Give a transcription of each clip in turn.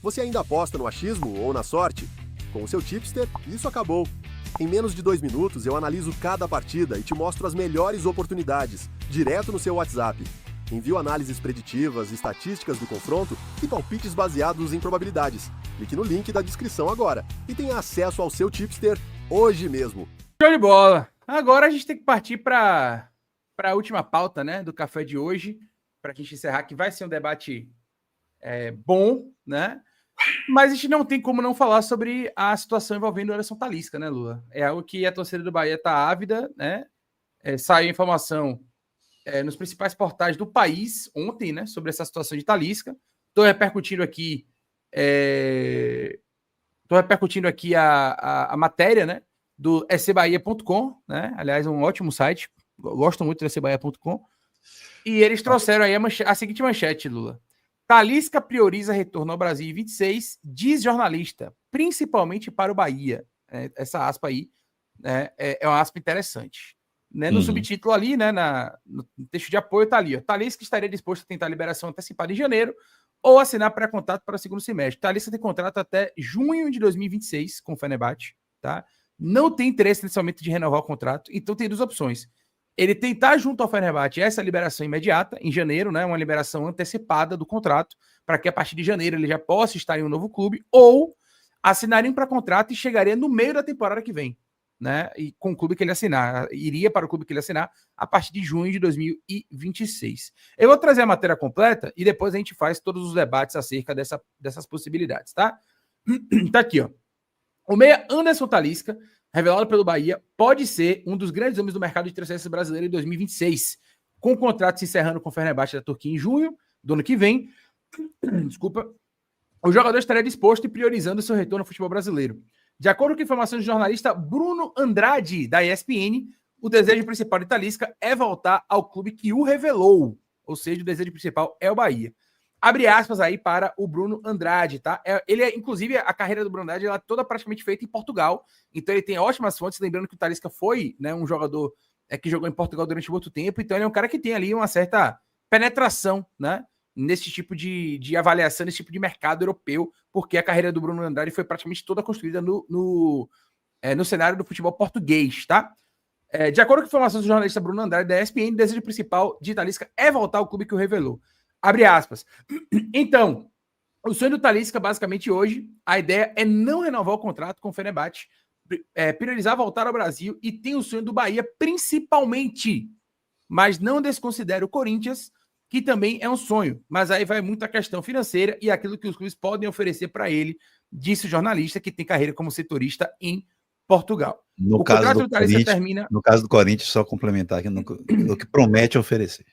Você ainda aposta no achismo ou na sorte? Com o seu tipster, isso acabou. Em menos de 2 minutos, eu analiso cada partida e te mostro as melhores oportunidades, direto no seu WhatsApp. Envio análises preditivas, estatísticas do confronto e palpites baseados em probabilidades. Clique no link da descrição agora e tenha acesso ao seu tipster hoje mesmo. Show de bola! Agora a gente tem que partir para a última pauta, né, do café de hoje, para a gente encerrar, que vai ser um debate bom, né? Mas a gente não tem como não falar sobre a situação envolvendo o Anderson Talisca, né, Lula? É algo que a torcida do Bahia está ávida, né? Saiu informação nos principais portais do país ontem, né, sobre essa situação de Talisca. Estou repercutindo aqui a matéria, né, do ecbahia.com, né? Aliás, um ótimo site. Gosto muito do ecbahia.com. E eles trouxeram aí a seguinte manchete, Lula. Talisca prioriza retorno ao Brasil em 26, diz jornalista, principalmente para o Bahia. Essa aspa aí é uma aspa interessante. Né? No subtítulo ali, né, no texto de apoio, está ali. Ó, Talisca estaria disposto a tentar a liberação antecipada em janeiro ou assinar pré-contrato para o segundo semestre. Talisca tem contrato até junho de 2026 com o Fenerbahçe. Tá? Não tem interesse nesse momento de renovar o contrato, então tem duas opções. Ele tentar junto ao Fenerbahçe essa liberação imediata, em janeiro, né, uma liberação antecipada do contrato, para que a partir de janeiro ele já possa estar em um novo clube, ou assinaria um pré-contrato e chegaria no meio da temporada que vem, né, e com o clube que ele assinar, iria para o clube que ele assinar a partir de junho de 2026. Eu vou trazer a matéria completa e depois a gente faz todos os debates acerca dessas possibilidades, tá? Tá aqui, ó. O meia Anderson Talisca, revelado pelo Bahia, pode ser um dos grandes nomes do mercado de transferências brasileiro em 2026, com o contrato se encerrando com o Fenerbahçe da Turquia em junho do ano que vem. Desculpa. O jogador estaria disposto e priorizando seu retorno ao futebol brasileiro. De acordo com informações do jornalista Bruno Andrade, da ESPN, o desejo principal de Talisca é voltar ao clube que o revelou. Ou seja, o desejo principal é o Bahia. Abre aspas aí para o Bruno Andrade, tá? Inclusive, a carreira do Bruno Andrade ela é toda praticamente feita em Portugal. Então, ele tem ótimas fontes, lembrando que o Talisca foi, né, um jogador que jogou em Portugal durante muito tempo. Então, ele é um cara que tem ali uma certa penetração, né, nesse tipo de avaliação, nesse tipo de mercado europeu, porque a carreira do Bruno Andrade foi praticamente toda construída no cenário do futebol português, tá? De acordo com informações do jornalista Bruno Andrade da ESPN, o desejo principal de Talisca é voltar ao clube que o revelou. Abre aspas. Então, o sonho do Talisca, basicamente hoje, a ideia é não renovar o contrato com o Fenerbahçe, priorizar voltar ao Brasil e tem o sonho do Bahia principalmente, mas não desconsidera o Corinthians, que também é um sonho, mas aí vai muito a questão financeira e aquilo que os clubes podem oferecer para ele, disse o jornalista que tem carreira como setorista em Portugal. No caso do Corinthians, só complementar aqui, no que promete oferecer.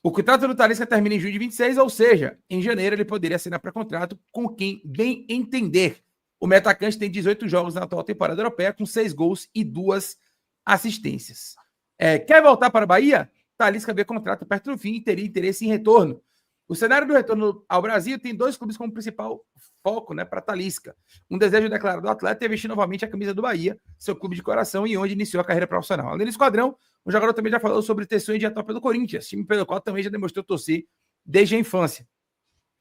O contrato do Talisca termina em junho de 26, ou seja, em janeiro ele poderia assinar pré-contrato com quem bem entender. O meio-atacante tem 18 jogos na atual temporada europeia, com 6 gols e 2 assistências. Quer voltar para a Bahia? Talisca vê contrato perto do fim e teria interesse em retorno. O cenário do retorno ao Brasil tem 2 clubes como principal foco, né, para Talisca. Um desejo declarado do atleta é vestir novamente a camisa do Bahia, seu clube de coração e onde iniciou a carreira profissional. Além do esquadrão, o jogador também já falou sobre ter sonho de atuar pelo Corinthians, time pelo qual também já demonstrou torcer desde a infância.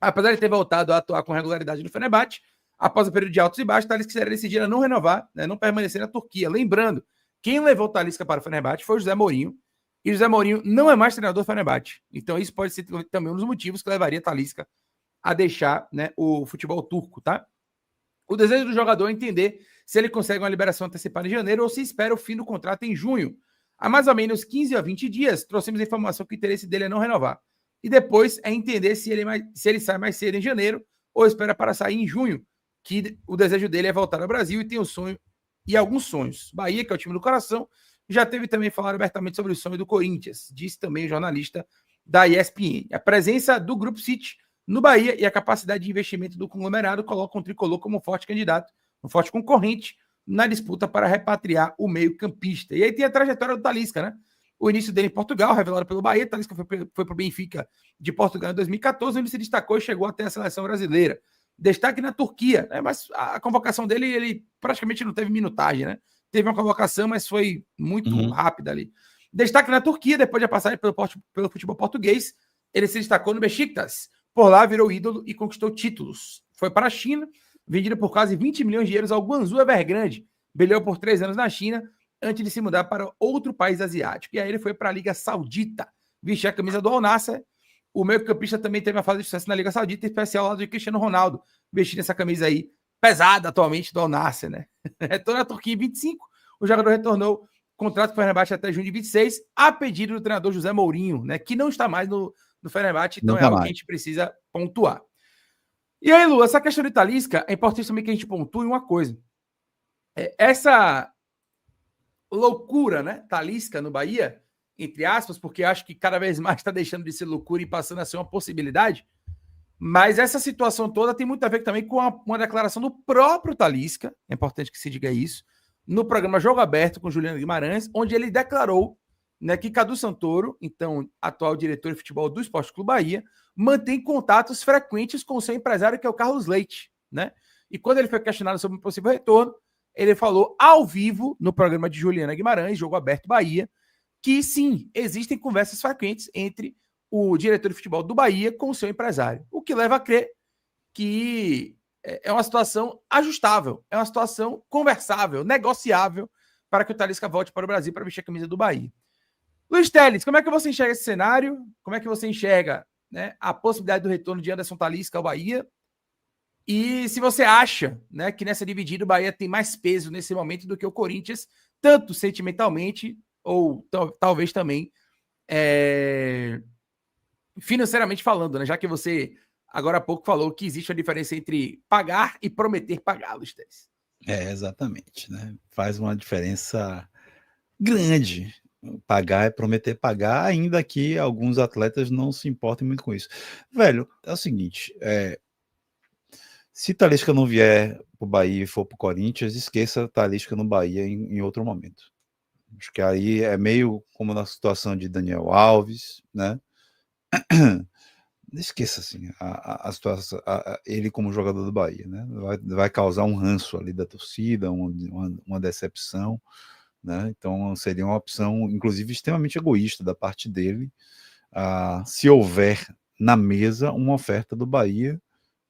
Apesar de ter voltado a atuar com regularidade no Fenerbahçe, após o período de altos e baixos, Talisca será decidido a não renovar, né, não permanecer na Turquia. Lembrando, quem levou Talisca para o Fenerbahçe foi o José Mourinho, e José Mourinho não é mais treinador do Fenerbahçe. Então isso pode ser também um dos motivos que levaria Talisca a deixar, né, o futebol turco, tá? O desejo do jogador é entender se ele consegue uma liberação antecipada em janeiro ou se espera o fim do contrato em junho. Há mais ou menos 15 a 20 dias, trouxemos a informação que o interesse dele é não renovar. E depois é entender se ele sai mais cedo em janeiro ou espera para sair em junho, que o desejo dele é voltar ao Brasil e tem um sonho e alguns sonhos. Bahia, que é o time do coração, já teve também falar abertamente sobre o sonho do Corinthians, disse também o jornalista da ESPN. A presença do Grupo City no Bahia e a capacidade de investimento do conglomerado colocam o tricolor como um forte candidato, um forte concorrente na disputa para repatriar o meio-campista. E aí tem a trajetória do Talisca, né? O início dele em Portugal, revelado pelo Bahia. Talisca foi para o Benfica de Portugal em 2014, onde se destacou e chegou até a seleção brasileira. Destaque na Turquia, né? Mas a convocação dele, ele praticamente não teve minutagem, né? Teve uma convocação, mas foi muito rápida ali. Destaque na Turquia, depois de passagem pelo futebol português, ele se destacou no Beşiktaş, Por lá virou ídolo e conquistou títulos. Foi para a China, vendido por quase 20 milhões de euros ao Guangzhou Evergrande. Brilhou por 3 anos na China, antes de se mudar para outro país asiático. E aí ele foi para a Liga Saudita, vestir a camisa do Al Nassr. O meio-campista também teve uma fase de sucesso na Liga Saudita, em especial ao lado de Cristiano Ronaldo, vestindo essa camisa aí, pesada atualmente, do Al Nassr, né? Retorna à Turquia em 25, o jogador retornou contrato com o Fenerbahçe até junho de 26, a pedido do treinador José Mourinho, né? Que não está mais no Fenerbahçe, então é algo que a gente precisa pontuar. E aí, Lu, essa questão de Talisca, é importante também que a gente pontue uma coisa. Essa loucura, né? Talisca no Bahia, entre aspas, porque acho que cada vez mais está deixando de ser loucura e passando a ser uma possibilidade. Mas essa situação toda tem muito a ver também com uma declaração do próprio Talisca, é importante que se diga isso, no programa Jogo Aberto com Juliano Guimarães, onde ele declarou, né, que Cadu Santoro, então atual diretor de futebol do Esporte Clube Bahia, mantém contatos frequentes com o seu empresário, que é o Carlos Leite, né? E quando ele foi questionado sobre um possível retorno, ele falou ao vivo no programa de Juliana Guimarães, Jogo Aberto Bahia, que sim, existem conversas frequentes entre o diretor de futebol do Bahia com o seu empresário, o que leva a crer que é uma situação ajustável, é uma situação conversável, negociável, para que o Talisca volte para o Brasil para vestir a camisa do Bahia. Luiz Teles, como é que você enxerga esse cenário? Como é que você enxerga, né, a possibilidade do retorno de Anderson Talisca ao Bahia? E se você acha, né, que nessa dividida o Bahia tem mais peso nesse momento do que o Corinthians, tanto sentimentalmente ou talvez também financeiramente falando, né? Já que você agora há pouco falou que existe a diferença entre pagar e prometer pagar, Luiz Teles. Exatamente, né? Faz uma diferença grande. Pagar é prometer pagar, ainda que alguns atletas não se importem muito com isso. Velho, é o seguinte, se Talisca não vier pro Bahia e for pro Corinthians, esqueça Talisca no Bahia em outro momento. Acho que aí é meio como na situação de Daniel Alves, né? Esqueça assim a situação, ele como jogador do Bahia, né? Vai causar um ranço ali da torcida, uma decepção, né? Então seria uma opção, inclusive, extremamente egoísta da parte dele, se houver na mesa uma oferta do Bahia,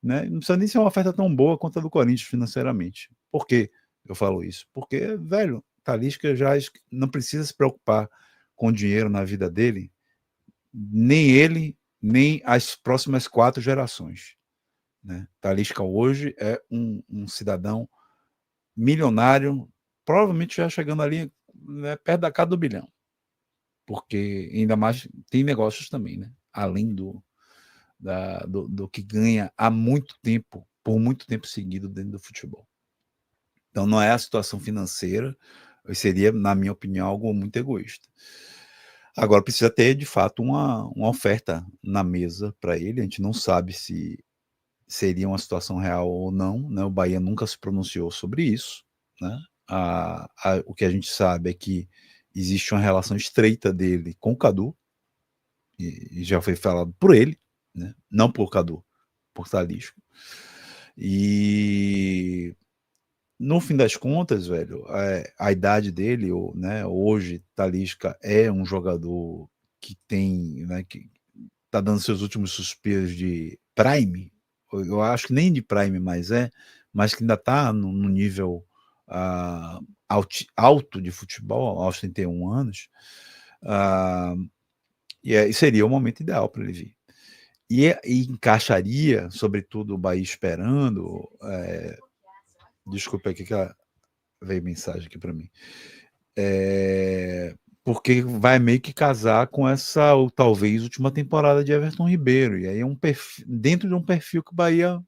né? Não precisa nem ser uma oferta tão boa quanto a do Corinthians financeiramente. Por que eu falo isso? Porque, velho, Talisca já não precisa se preocupar com dinheiro na vida dele, nem ele, nem as próximas 4 gerações, né? Talisca hoje é um cidadão milionário, provavelmente já chegando ali, né, perto da casa do bilhão, porque ainda mais tem negócios também, né? Além do que ganha há muito tempo, por muito tempo seguido dentro do futebol. Então não é a situação financeira, seria, na minha opinião, algo muito egoísta. Agora precisa ter, de fato, uma oferta na mesa para ele. A gente não sabe se seria uma situação real ou não, né? O Bahia nunca se pronunciou sobre isso, né? O que a gente sabe é que existe uma relação estreita dele com o Cadu, e já foi falado por ele, né? Não por Cadu, por Talisca. E no fim das contas, velho, a idade dele, né, hoje, Talisca é um jogador que tem, né, que tá dando seus últimos suspiros de prime. Eu acho que nem de prime mais mas que ainda tá no nível alto de futebol, aos 31 anos, e seria o momento ideal para ele vir. E encaixaria, sobretudo, o Bahia esperando. Desculpa aqui que veio mensagem aqui para mim. Porque vai meio que casar com essa, ou talvez, última temporada de Everton Ribeiro. E aí é um perfil, dentro de um perfil que o Bahia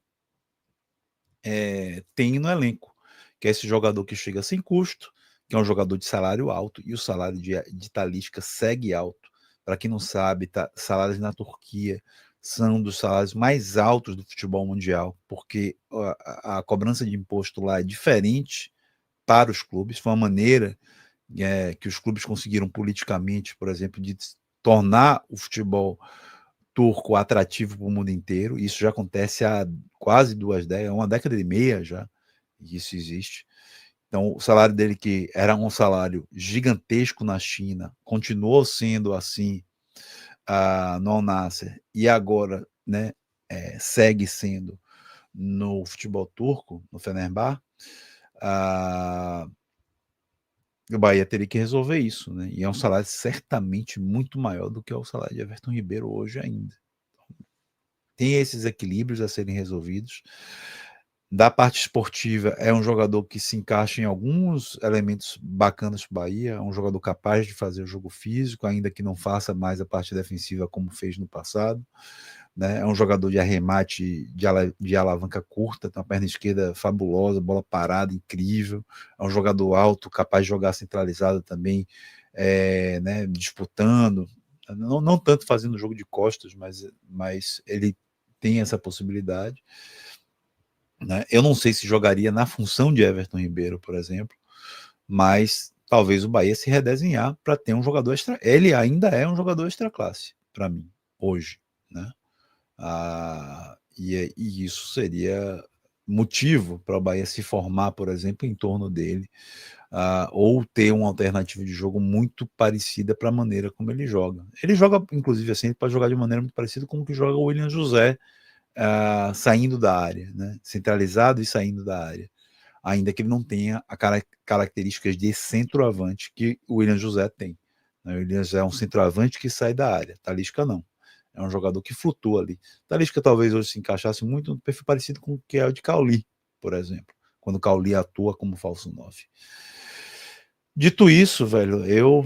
tem no elenco, que é esse jogador que chega sem custo, que é um jogador de salário alto, e o salário de Talisca segue alto. Para quem não sabe, salários na Turquia são dos salários mais altos do futebol mundial, porque a cobrança de imposto lá é diferente para os clubes. Foi uma maneira que os clubes conseguiram politicamente, por exemplo, de tornar o futebol turco atrativo para o mundo inteiro. Isso já acontece há quase 2 décadas, uma década e meia já, e isso existe. Então, o salário dele, que era um salário gigantesco na China, continuou sendo assim no Al Nassr, e agora, né, segue sendo no futebol turco, no Fenerbahçe, o Bahia teria que resolver isso, né? E é um salário certamente muito maior do que é o salário de Everton Ribeiro hoje ainda. Tem esses equilíbrios a serem resolvidos. Da parte esportiva, é um jogador que se encaixa em alguns elementos bacanas para o Bahia, é um jogador capaz de fazer o jogo físico, ainda que não faça mais a parte defensiva como fez no passado, né? É um jogador de arremate de alavanca curta, tem uma perna esquerda fabulosa, bola parada, incrível, é um jogador alto, capaz de jogar centralizado também, né, disputando, não tanto fazendo jogo de costas, mas ele tem essa possibilidade. Né? Eu não sei se jogaria na função de Everton Ribeiro, por exemplo, mas talvez o Bahia se redesenhar para ter um jogador extra. Ele ainda é um jogador extra classe para mim hoje, né? E isso seria motivo para o Bahia se formar, por exemplo, em torno dele, ou ter uma alternativa de jogo muito parecida para a maneira como ele joga. Ele joga, inclusive, assim, ele pode jogar de maneira muito parecida com o que joga o William José, saindo da área, né? Centralizado e saindo da área, ainda que ele não tenha as características de centroavante que o William José tem. O William José é um centroavante que sai da área, Talisca não. É um jogador que flutua ali. Talisca talvez hoje se encaixasse muito no perfil parecido com o que é o de Cauli, por exemplo, quando o Cauli atua como falso 9. Dito isso, velho, eu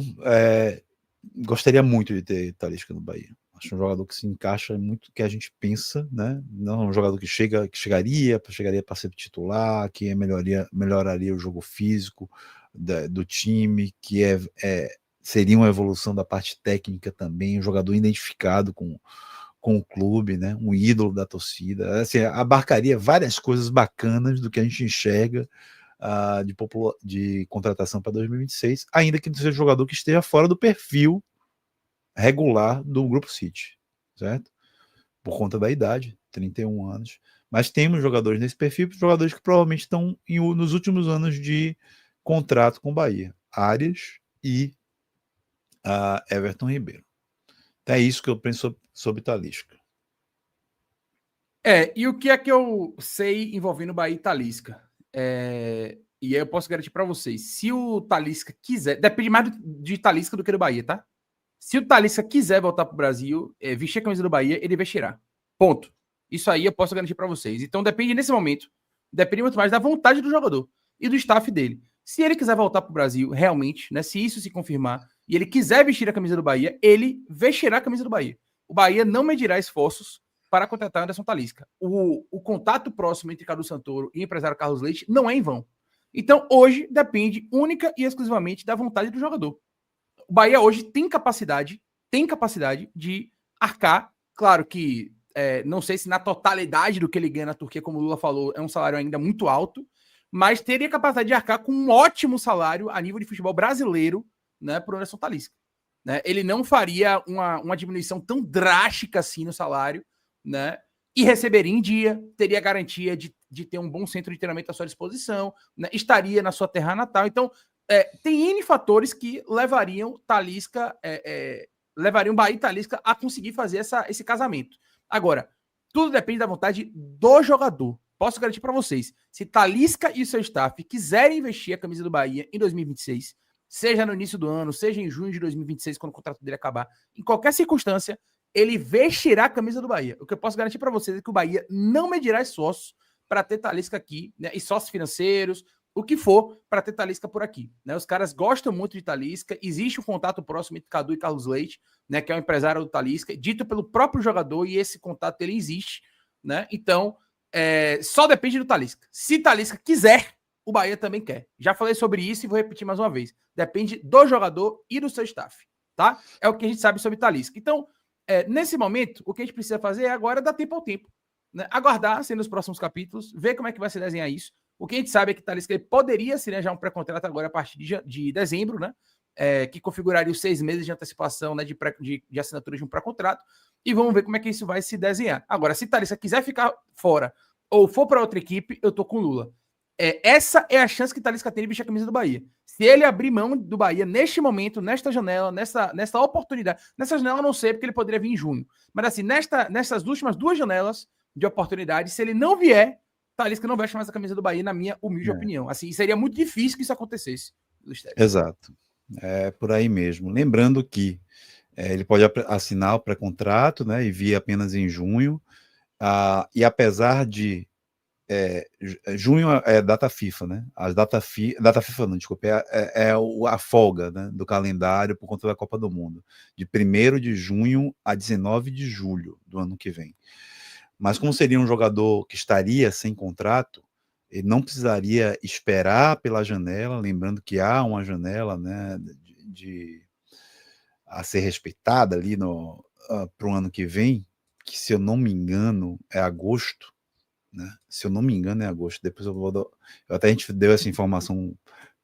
gostaria muito de ter Talisca no Bahia. Acho um jogador que se encaixa muito no que a gente pensa, né? Não é um jogador que chegaria para ser titular, que melhoraria o jogo físico do time, que seria uma evolução da parte técnica também, um jogador identificado com o clube, né? Um ídolo da torcida. Assim, abarcaria várias coisas bacanas do que a gente enxerga de contratação para 2026, ainda que não seja um jogador que esteja fora do perfil regular do Grupo City, certo? Por conta da idade, 31 anos. Mas temos jogadores nesse perfil, jogadores que provavelmente estão nos últimos anos de contrato com o Bahia. Arias e Everton Ribeiro. Então é isso que eu penso sobre Talisca. E o que é que eu sei envolvendo Bahia e Talisca? E aí eu posso garantir para vocês, se o Talisca quiser, depende mais de Talisca do que do Bahia, tá? Se o Talisca quiser voltar para o Brasil, vestir a camisa do Bahia, ele vestirá. Ponto. Isso aí eu posso garantir para vocês. Então depende, nesse momento, depende muito mais da vontade do jogador e do staff dele. Se ele quiser voltar para o Brasil, realmente, né, se isso se confirmar, e ele quiser vestir a camisa do Bahia, ele vestirá a camisa do Bahia. O Bahia não medirá esforços para contratar Anderson Talisca. O contato próximo entre Cadu Santoro e o empresário Carlos Leite não é em vão. Então, hoje, depende única e exclusivamente da vontade do jogador. O Bahia hoje tem capacidade de arcar. Claro que não sei se na totalidade do que ele ganha na Turquia, como o Lula falou, é um salário ainda muito alto, mas teria capacidade de arcar com um ótimo salário a nível de futebol brasileiro, né, para o Anderson Talisca. Né? Ele não faria uma diminuição tão drástica assim no salário, né? E receberia em dia, teria garantia de ter um bom centro de treinamento à sua disposição, né? Estaria na sua terra natal. Então, tem N fatores que levariam Bahia e Talisca a conseguir fazer esse casamento. Agora, tudo depende da vontade do jogador. Posso garantir para vocês, se Talisca e o seu staff quiserem investir a camisa do Bahia em 2026, seja no início do ano, seja em junho de 2026, quando o contrato dele acabar, em qualquer circunstância, ele vestirá a camisa do Bahia. O que eu posso garantir para vocês é que o Bahia não medirá esforços para ter Talisca aqui, né, e sócios financeiros, o que for para ter Talisca por aqui. Né? Os caras gostam muito de Talisca, existe um contato próximo entre Cadu e Carlos Leite, né, que é o empresário do Talisca, dito pelo próprio jogador, e esse contato ele existe. Né? Então, só depende do Talisca. Se Talisca quiser, o Bahia também quer. Já falei sobre isso e vou repetir mais uma vez. Depende do jogador e do seu staff. Tá? É o que a gente sabe sobre Talisca. Então, nesse momento, o que a gente precisa fazer é agora dar tempo ao tempo. Né? Aguardar, nos próximos capítulos, ver como é que vai se desenhar isso. O que a gente sabe é que Talisca poderia se já um pré-contrato agora a partir de dezembro, né? Que configuraria os 6 meses de antecipação, né, de assinatura de um pré-contrato. E vamos ver como é que isso vai se desenhar. Agora, se Talisca quiser ficar fora ou for para outra equipe, eu tô com o Lula. essa é a chance que o Talisca tem de vestir a camisa do Bahia. Se ele abrir mão do Bahia neste momento, nesta janela, nessa oportunidade, nessa janela eu não sei, porque ele poderia vir em junho, mas assim, nessas últimas 2 janelas de oportunidade, se ele não vier, Talisca não veste mais a camisa do Bahia, na minha humilde opinião. Assim, seria muito difícil que isso acontecesse. Exato. É por aí mesmo. Lembrando que ele pode assinar o pré-contrato, né, e vir apenas em junho, e apesar de junho é data FIFA, né? Data FIFA não, desculpa, a folga, né, do calendário por conta da Copa do Mundo, de 1º de junho a 19 de julho do ano que vem. Mas como seria um jogador que estaria sem contrato, ele não precisaria esperar pela janela, lembrando que há uma janela, né, a ser respeitada ali para o ano que vem, que, se eu não me engano, é agosto, né? Se eu não me engano, é agosto. Depois até a gente deu essa informação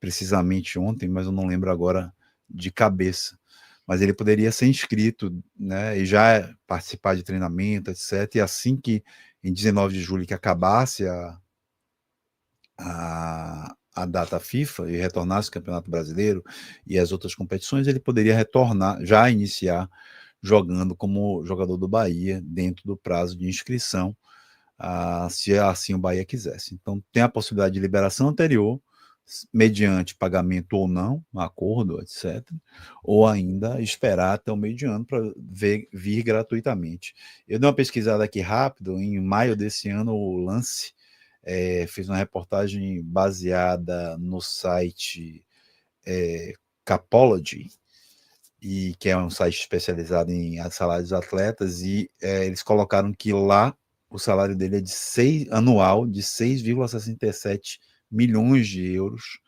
precisamente ontem, mas eu não lembro agora de cabeça. Mas ele poderia ser inscrito, né, e já participar de treinamento, etc. E assim que, em 19 de julho, que acabasse a data FIFA e retornasse o Campeonato Brasileiro e as outras competições, ele poderia retornar, já iniciar jogando como jogador do Bahia dentro do prazo de inscrição, se assim o Bahia quisesse. Então tem a possibilidade de liberação anterior, mediante pagamento ou não, acordo, etc., ou ainda esperar até o meio de ano para vir gratuitamente. Eu dei uma pesquisada aqui rápido, em maio desse ano o Lance fez uma reportagem baseada no site Capology, que é um site especializado em salários dos atletas, e eles colocaram que lá o salário dele é anual de 6,67 milhões de euros,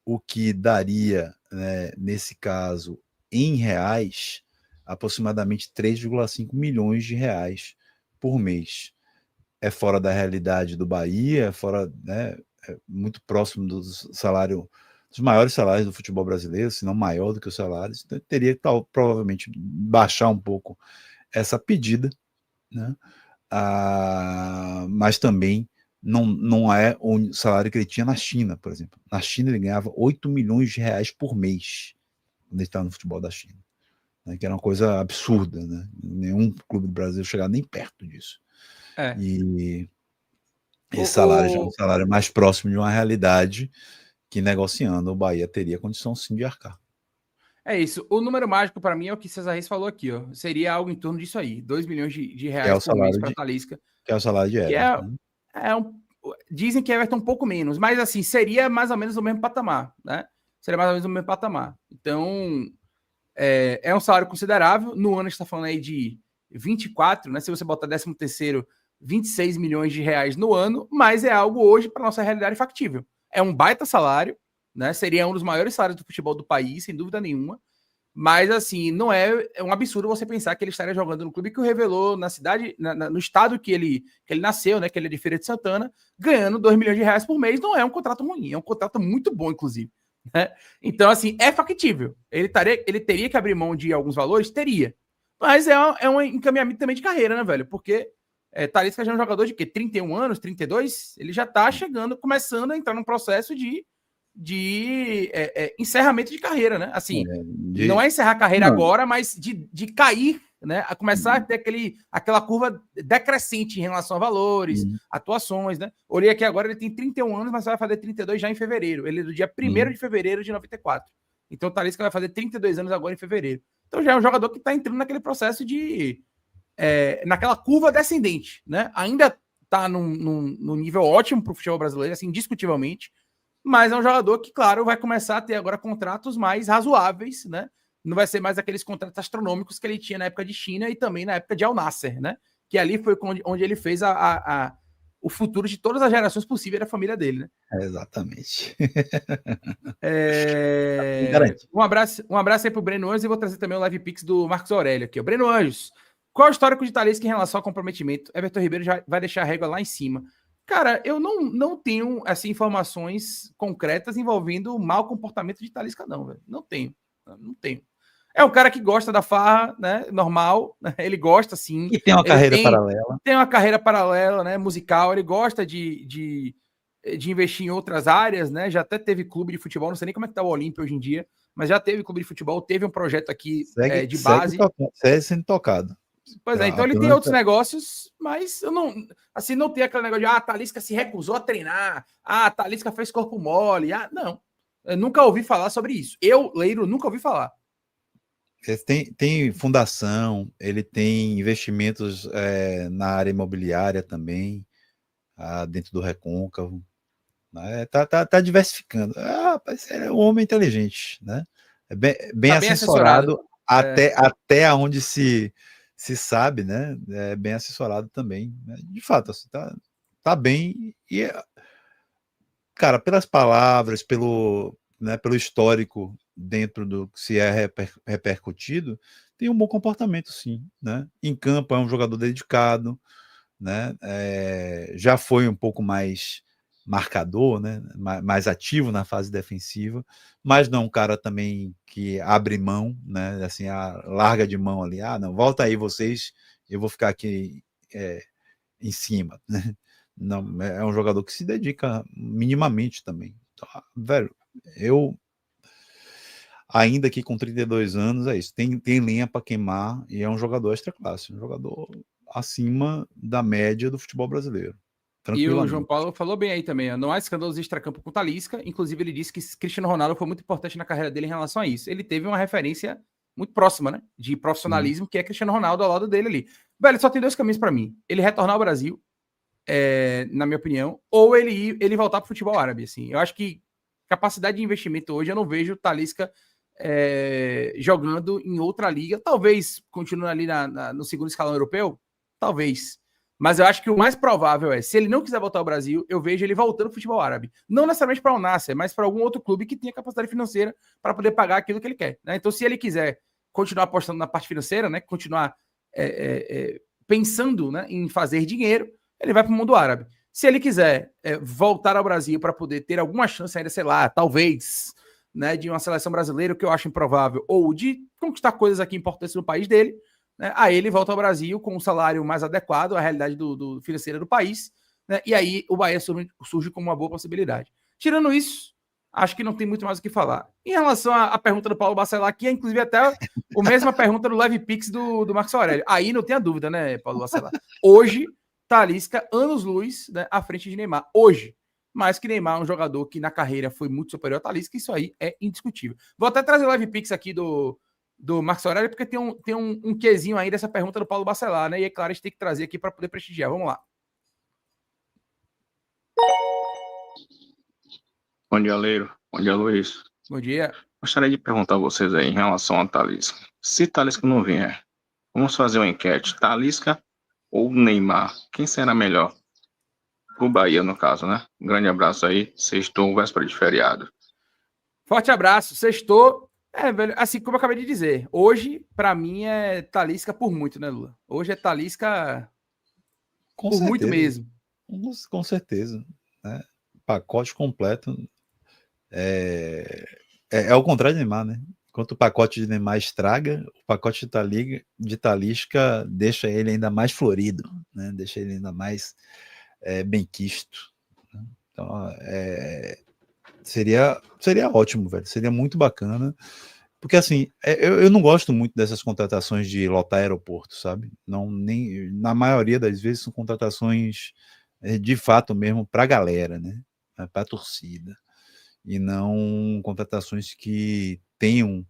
o que daria, né, nesse caso, em reais, aproximadamente 3,5 milhões de reais por mês. É fora da realidade do Bahia, é fora, né, muito próximo do salário, dos maiores salários do futebol brasileiro, se não maior do que os salários. Então, teria que provavelmente baixar um pouco essa pedida, né? Mas também não é o salário que ele tinha na China, por exemplo. Na China ele ganhava 8 milhões de reais por mês quando ele estava no futebol da China, né, que era uma coisa absurda, né? Nenhum clube do Brasil chegava nem perto disso. E esse salário já é um salário mais próximo de uma realidade que, negociando, o Bahia teria condição sim de arcar. É isso. O número mágico para mim é o que César Reis falou aqui, ó. Seria algo em torno disso aí, 2 milhões de reais por mês para Talisca. Que é o salário de Everton. Dizem que Everton um pouco menos, mas assim, seria mais ou menos o mesmo patamar, né? Seria mais ou menos o mesmo patamar. Então, é um salário considerável. No ano a gente está falando aí de 24, né? Se você botar 13º, 26 milhões de reais no ano, mas é algo hoje para nossa realidade factível. É um baita salário, né? Seria um dos maiores salários do futebol do país, sem dúvida nenhuma. Mas, assim, não é um absurdo você pensar que ele estaria jogando no clube que o revelou na cidade, no estado que ele nasceu, né? Que ele é de Feira de Santana, ganhando 2 milhões de reais por mês. Não é um contrato ruim, é um contrato muito bom, inclusive. Né? Então, assim, é factível. Ele teria que abrir mão de alguns valores? Teria. Mas é um encaminhamento também de carreira, né, velho? Porque Talisca já é um jogador de quê? 31 anos, 32? Ele já tá chegando, começando a entrar num processo de encerramento de carreira, né? Assim, não é encerrar a carreira agora, mas de cair, né? A começar a ter aquela curva decrescente em relação a valores, atuações, né? Olhei aqui agora, ele tem 31 anos, mas vai fazer 32 já em fevereiro. Ele é do dia 1º de fevereiro de 94. Então o Talisca vai fazer 32 anos agora em fevereiro. Então já é um jogador que está entrando naquele processo naquela curva descendente, né? Ainda está num nível ótimo para o futebol brasileiro, assim, indiscutivelmente, mas é um jogador que, claro, vai começar a ter agora contratos mais razoáveis, né? Não vai ser mais aqueles contratos astronômicos que ele tinha na época de China e também na época de Al Nassr, né? Que ali foi onde ele fez o futuro de todas as gerações possíveis da família dele, né? Exatamente. Um abraço aí pro Breno Anjos, e vou trazer também o Live Pix do Marcos Aurélio aqui. Ó. Breno Anjos, qual é o histórico de Talisca em relação ao comprometimento? Everton Ribeiro já vai deixar a régua lá em cima. Cara, eu não tenho assim, informações concretas envolvendo o mau comportamento de Talisca, não, velho. Não tenho. É um cara que gosta da farra, né? Normal, né? Ele gosta, sim. E tem uma carreira paralela. Tem uma carreira paralela, né? Musical. Ele gosta de de investir em outras áreas, né? Já até teve clube de futebol, não sei nem como é que tá o Olímpia hoje em dia, mas já teve clube de futebol, teve um projeto aqui de base. Segue sendo tocado. Pois é, então ele tem outros negócios, mas eu não, assim, não tem aquele negócio de, a Talisca se recusou a treinar, a Talisca fez corpo mole, não. Eu nunca ouvi falar sobre isso. Eu, Leiro, nunca ouvi falar. Tem fundação, ele tem investimentos na área imobiliária também, dentro do Recôncavo. Né? Tá diversificando. Rapaz, ele é um homem inteligente, né? É bem assessorado, até onde se sabe, né? É bem assessorado também. Né? De fato, assim, tá bem. E, cara, pelas palavras, pelo histórico dentro do que se é repercutido, tem um bom comportamento, sim. Né? Em campo é um jogador dedicado, né? Já foi um pouco mais marcador, né? Mais ativo na fase defensiva, mas não um cara também que abre mão, né? Assim, larga de mão ali, não, volta aí vocês, eu vou ficar aqui em cima, né? Não, é um jogador que se dedica minimamente também. Então, velho, eu ainda que com 32 anos, é isso, tem lenha para queimar e é um jogador extra classe, um jogador acima da média do futebol brasileiro. E o João Paulo falou bem aí também, não há escândalos extracampo com o Talisca, inclusive ele disse que Cristiano Ronaldo foi muito importante na carreira dele em relação a isso. Ele teve uma referência muito próxima, né, de profissionalismo, que é Cristiano Ronaldo ao lado dele ali. Velho, só tem dois caminhos para mim. Ele retornar ao Brasil, na minha opinião, ou ele voltar para o futebol árabe, assim. Eu acho que capacidade de investimento hoje, eu não vejo o Talisca jogando em outra liga, talvez continue ali no segundo escalão europeu, talvez. Mas eu acho que o mais provável se ele não quiser voltar ao Brasil, eu vejo ele voltando ao futebol árabe. Não necessariamente para o Nasser, mas para algum outro clube que tenha capacidade financeira para poder pagar aquilo que ele quer. Né? Então, se ele quiser continuar apostando na parte financeira, né, continuar pensando, né, em fazer dinheiro, ele vai para o mundo árabe. Se ele quiser voltar ao Brasil para poder ter alguma chance ainda, sei lá, talvez, né, de uma seleção brasileira, o que eu acho improvável, ou de conquistar coisas aqui importantes no país dele, né, aí ele volta ao Brasil com um salário mais adequado à realidade do financeira do país, né, e aí o Bahia surge como uma boa possibilidade. Tirando isso, acho que não tem muito mais o que falar. Em relação à pergunta do Paulo Bacelar, que é inclusive até a mesma pergunta do Live Pix do Marcos Aurélio. Aí não tem a dúvida, né, Paulo Bacelar? Hoje, Talisca, anos-luz, né, à frente de Neymar. Hoje. Mas que Neymar é um jogador que na carreira foi muito superior a Talisca, isso aí é indiscutível. Vou até trazer o Live Pix aqui do Marcos Aurélio, porque tem um quezinho aí dessa pergunta do Paulo Bacelar, né? E é claro, a gente tem que trazer aqui para poder prestigiar. Vamos lá. Bom dia, Leiro. Bom dia, Luiz. Bom dia. Gostaria de perguntar a vocês aí em relação a Talisca. Se Talisca não vier, vamos fazer uma enquete. Talisca ou Neymar? Quem será melhor? Pro Bahia, no caso, né? Um grande abraço aí. Sextou, véspera de feriado. Forte abraço. Sextou. Velho, assim como eu acabei de dizer, hoje, para mim, é Talisca por muito, né, Lula? Hoje é Talisca por muito mesmo. Com certeza. Né? Pacote completo. É o contrário de Neymar, né? Enquanto o pacote de Neymar estraga, o pacote de Talisca deixa ele ainda mais florido, né? Deixa ele ainda mais benquisto. Né? Então, seria ótimo, velho. Seria muito bacana. Porque, assim, eu não gosto muito dessas contratações de lotar aeroporto, sabe? Na maioria das vezes são contratações de fato mesmo para a galera, né? Para a torcida. E não contratações que tenham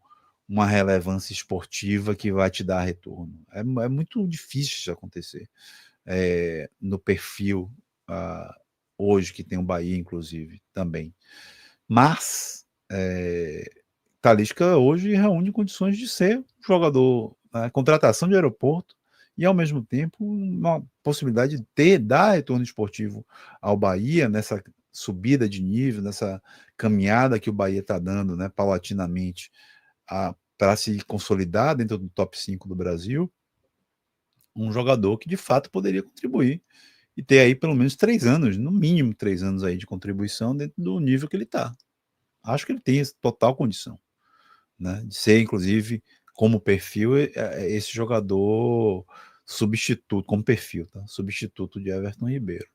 uma relevância esportiva que vai te dar retorno. É muito difícil isso acontecer. No perfil hoje que tem o Bahia, inclusive, também. Mas Talisca hoje reúne condições de ser jogador, contratação de aeroporto e, ao mesmo tempo, uma possibilidade de dar retorno esportivo ao Bahia nessa subida de nível, nessa caminhada que o Bahia está dando, né, paulatinamente, para se consolidar dentro do top 5 do Brasil, um jogador que de fato poderia contribuir e ter aí pelo menos 3 anos, no mínimo 3 anos aí de contribuição dentro do nível que ele está. Acho que ele tem total condição, né, de ser, inclusive, como perfil, esse jogador substituto, como perfil, tá? Substituto de Everton Ribeiro.